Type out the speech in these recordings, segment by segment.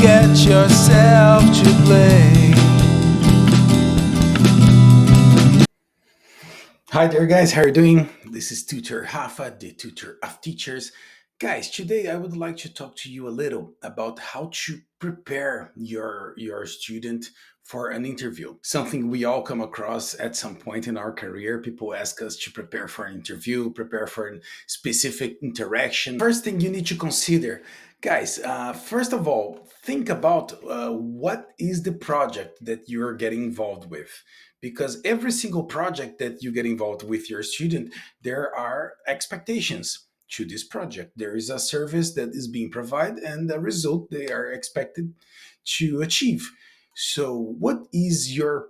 get yourself to blame. Hi there, guys. How are you doing? This is Tutor Hafa, the tutor of teachers. Guys, today I would like to talk to you a little about how to prepare your student for an interview. Something we all come across at some point in our career. People ask us to prepare for an interview, prepare for a specific interaction. First thing you need to consider, guys, first of all, think about what is the project that you're getting involved with, because every single project that you get involved with your student, there are expectations to this project. There is a service that is being provided and a result they are expected to achieve. So what is your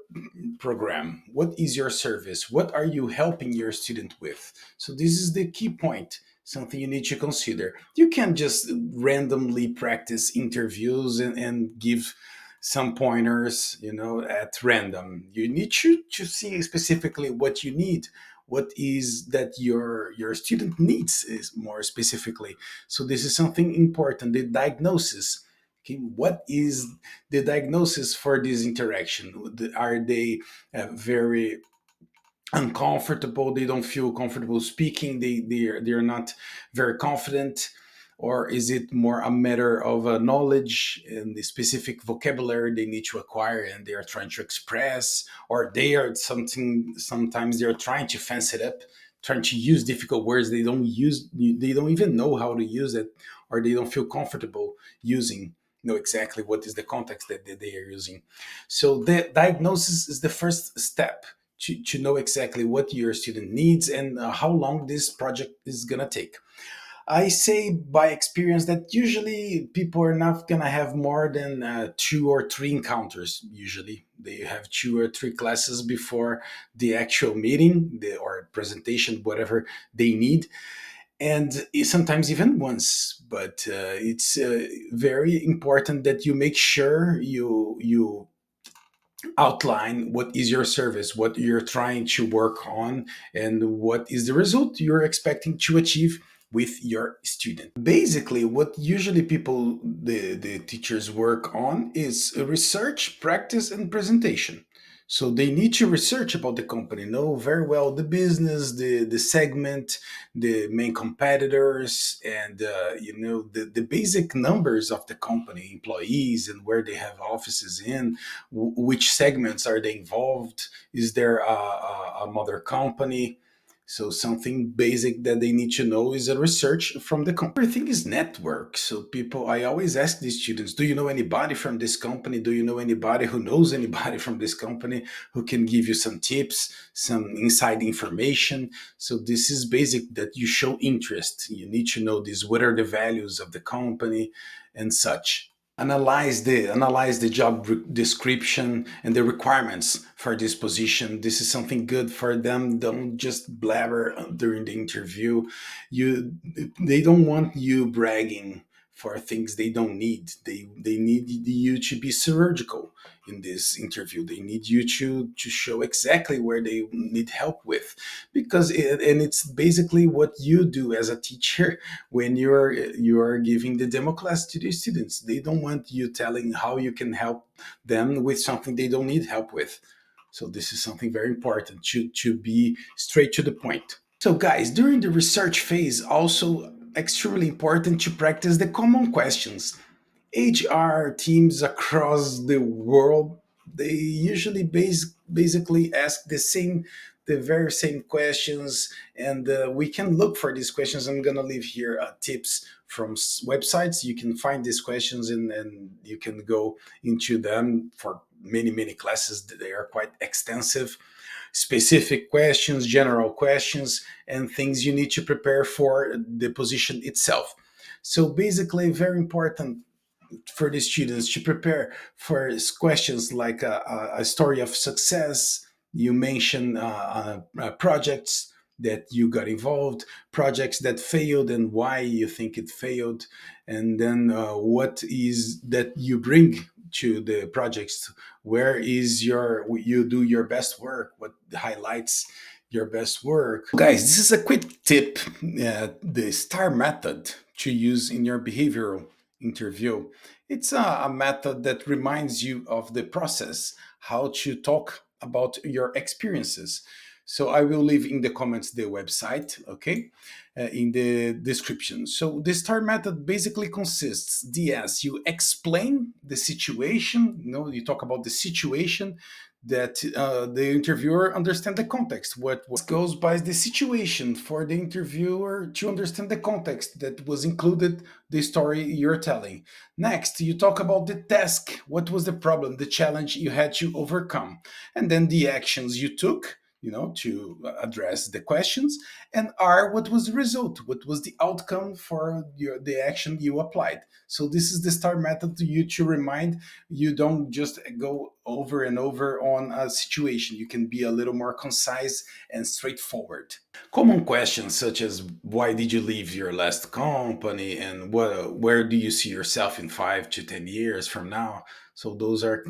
program? What is your service? What are you helping your student with? So this is the key point, something you need to consider. You can't just randomly practice interviews and give some pointers, at random. You need to see specifically what you need, what is that your student needs is more specifically. So this is something important, the diagnosis. Okay, what is the diagnosis for this interaction? Are they very uncomfortable, they don't feel comfortable speaking, they're not very confident, or is it more a matter of knowledge and the specific vocabulary they need to acquire and they are trying to express, or they are something, sometimes they're trying to fancy it up, trying to use difficult words they don't even know how to use it, or they don't feel comfortable using, know exactly what is the context that they are using. So the diagnosis is the first step to know exactly what your student needs and how long this project is going to take. I say by experience that usually people are not going to have more than 2 or 3 encounters. Usually they have 2 or 3 classes before the actual meeting or presentation, whatever they need. And sometimes even once, but it's very important that you make sure you outline what is your service, what you're trying to work on, and what is the result you're expecting to achieve with your student. Basically, what usually the teachers work on is research, practice, and presentation. So they need to research about the company, know very well the business, the segment, the main competitors, and the basic numbers of the company, employees, and where they have offices in, which segments are they involved, is there a mother company. So something basic that they need to know is a research from the company. Everything is network. So I always ask these students, do you know anybody from this company? Do you know anybody who knows anybody from this company who can give you some tips, some inside information? So this is basic, that you show interest. You need to know this, what are the values of the company and such. Analyze the job description and the requirements for this position. This is something good for them. Don't just blabber during the interview. You They don't want you bragging for things they don't need. They need you to be surgical in this interview. They need you to show exactly where they need help with, and it's basically what you do as a teacher when you are giving the demo class to the students. They don't want you telling how you can help them with something they don't need help with. So this is something very important, to be straight to the point. So guys, during the research phase, also extremely important to practice the common questions. HR teams across the world, they usually basically ask the very same questions, and we can look for these questions. I'm gonna leave here tips from websites. You can find these questions, and you can go into them for many classes. They are quite extensive. Specific questions, general questions, and things you need to prepare for the position itself. So basically, very important for the students to prepare for questions like a story of success. You mention projects that you got involved, projects that failed and why you think it failed, and then what is that you bring to the projects. Where is you do your best work? What highlights your best work? Guys, this is a quick tip, the STAR method to use in your behavioral interview. It's a method that reminds you of the process, how to talk about your experiences. So I will leave in the comments the website, okay, in the description. So the STAR method basically consists, DS, you explain the situation, you talk about the situation that the interviewer understand the context. What goes by the situation for the interviewer to understand the context that was included the story you're telling. Next, you talk about the task. What was the problem, the challenge you had to overcome, and then the actions you took. To address the questions, and R, what was the result? What was the outcome for the action you applied? So this is the STAR method to you to remind you don't just go over and over on a situation. You can be a little more concise and straightforward. Common questions such as why did you leave your last company and where do you see yourself in 5 to 10 years from now? So those are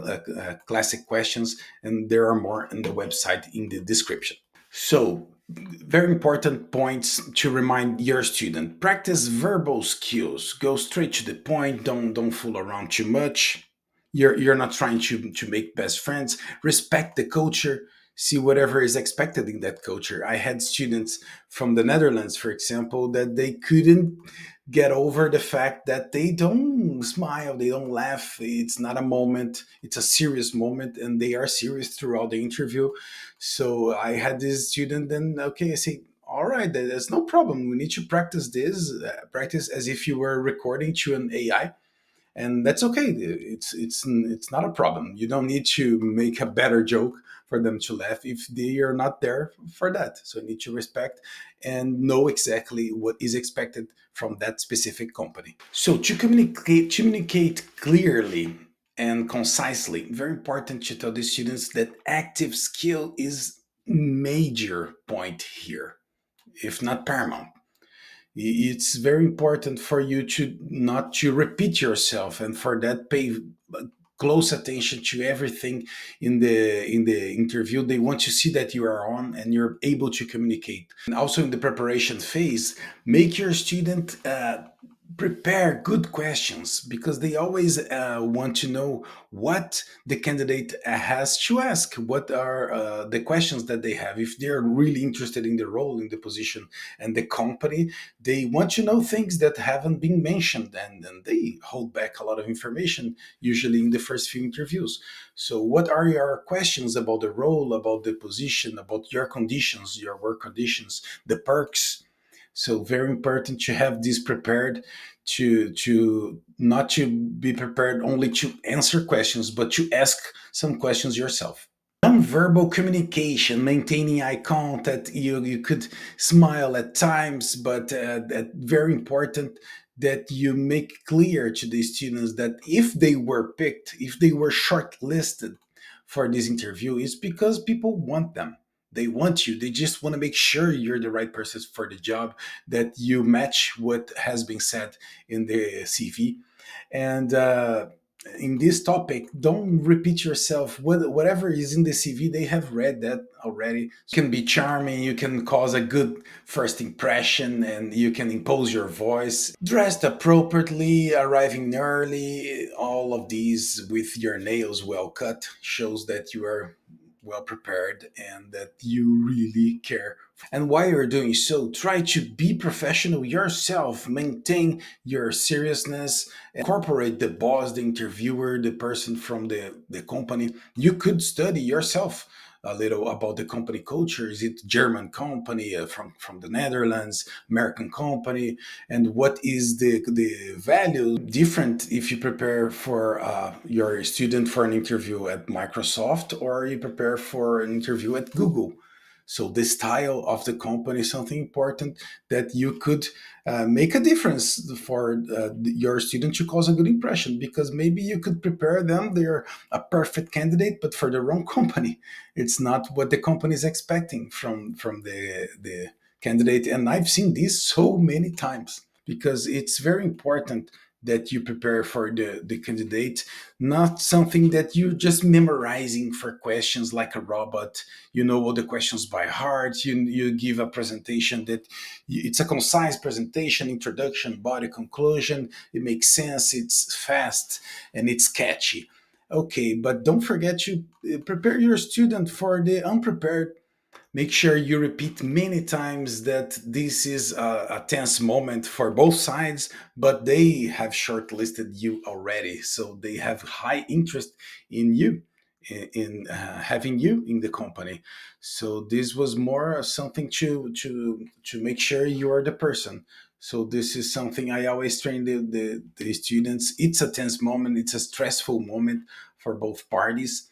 classic questions, and there are more in the website in the description. So, very important points to remind your student: practice verbal skills, go straight to the point, don't fool around too much. You're not trying to make best friends. Respect the culture, see whatever is expected in that culture. I had students from the Netherlands, for example, that they couldn't get over the fact that they don't smile, they don't laugh. It's not a moment, it's a serious moment, and they are serious throughout the interview. So I had this student, then okay, I say, all right, there's no problem. We need to practice this, practice as if you were recording to an AI, and that's okay. It's not a problem. You don't need to make a better joke for them to laugh if they are not there for that. So you need to respect and know exactly what is expected from that specific company. So to communicate clearly and concisely, very important to tell the students that active skill is major point here, if not paramount. It's very important for you to not to repeat yourself, and for that pay close attention to everything in the interview. They want to see that you are on and you're able to communicate. And also in the preparation phase, make your student prepare good questions, because they always want to know what the candidate has to ask. What are the questions that they have? If they're really interested in the role, in the position, and the company, they want to know things that haven't been mentioned, and they hold back a lot of information, usually in the first few interviews. So, what are your questions about the role, about the position, about your conditions, your work conditions, the perks? So very important to have this prepared, to not to be prepared only to answer questions, but to ask some questions yourself. Non-verbal communication, maintaining eye contact. You could smile at times, but that very important that you make clear to the students that if they were picked, if they were shortlisted for this interview, it's because people want them. They want you. They just want to make sure you're the right person for the job, that you match what has been said in the CV. And in this topic, don't repeat yourself. Whatever is in the CV, they have read that already. You can be charming, you can cause a good first impression, and you can impose your voice. Dressed appropriately, arriving early, all of these with your nails well cut shows that you are well prepared and that you really care. And while you're doing so, try to be professional yourself, maintain your seriousness, incorporate the boss, the interviewer, the person from the company. You could study yourself a little about the company culture. Is it German company, from the Netherlands, American company, and what is the value different if you prepare for your student for an interview at Microsoft, or you prepare for an interview at Google. So the style of the company is something important that you could make a difference for your student to cause a good impression, because maybe you could prepare them, they're a perfect candidate, but for the wrong company. It's not what the company is expecting from the candidate. And I've seen this so many times, because it's very important that you prepare for the candidate, not something that you're just memorizing for questions like a robot. You know all the questions by heart. You give a presentation that it's a concise presentation, introduction, body, conclusion. It makes sense, it's fast, and it's catchy. Okay, but don't forget to prepare your student for the unprepared. Make sure you repeat many times that this is a tense moment for both sides, but they have shortlisted you already. So they have high interest in you, in having you in the company. So this was more something to make sure you are the person. So this is something I always train the students. It's a tense moment, it's a stressful moment for both parties,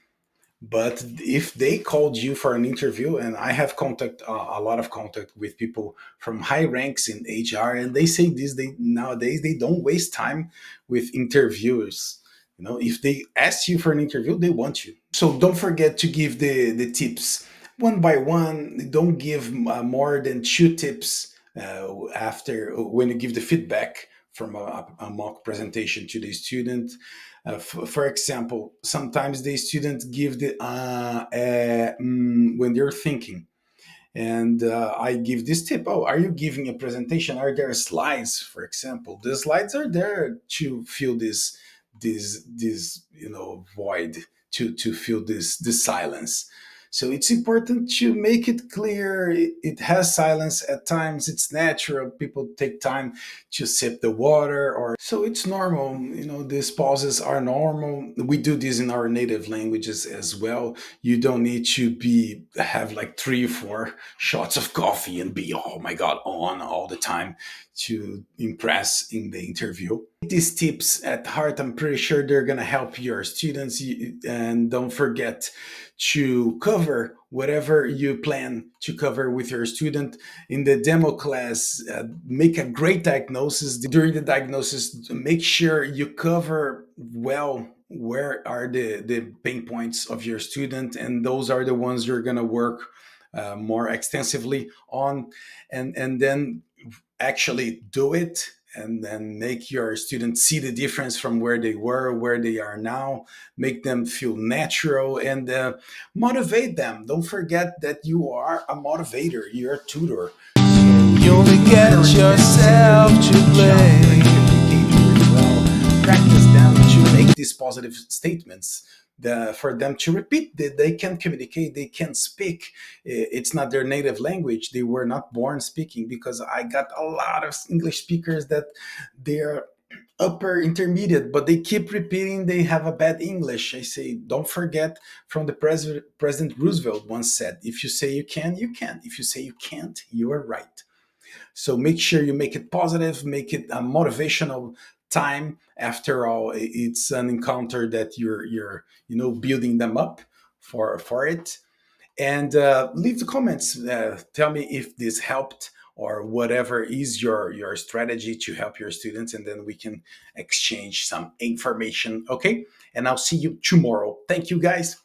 but if they called you for an interview, and I have contact, a lot of contact with people from high ranks in HR, and they say this, they nowadays they don't waste time with interviewers. You know, if they ask you for an interview, they want you. So don't forget to give the tips one by one. Don't give more than two tips after when you give the feedback from a mock presentation to the student. For example, sometimes the students give the when they're thinking, and I give this tip. Oh, are you giving a presentation? Are there slides? For example, the slides are there to fill this void, to fill this silence. So it's important to make it clear. It has silence at times. It's natural. People take time to sip the water, or so it's normal. These pauses are normal. We do this in our native languages as well. You don't need to be have like 3 or 4 shots of coffee and be, oh my god, on all the time to impress in the interview. These tips at heart, I'm pretty sure they're going to help your students. And don't forget to cover whatever you plan to cover with your student in the demo class. Make a great diagnosis. During the diagnosis, make sure you cover well where are the pain points of your student, and those are the ones you're going to work more extensively on, and then actually do it, and then make your students see the difference from where they were, where they are now. Make them feel natural, and motivate them. Don't forget that you are a motivator, you're a tutor. You only get yourself to blame. Practice them to make these positive statements, for them to repeat. That they can communicate, they can speak. It's not their native language, they were not born speaking, because I got a lot of English speakers that they're upper intermediate, but they keep repeating they have a bad English. I say, don't forget from the President Roosevelt once said, if you say you can, you can. If you say you can't, you are right. So make sure you make it positive, make it a motivational time. After all, it's an encounter that you're building them up for it. And leave the comments. Tell me if this helped, or whatever is your strategy to help your students, and then we can exchange some information. Okay, and I'll see you tomorrow. Thank you, guys.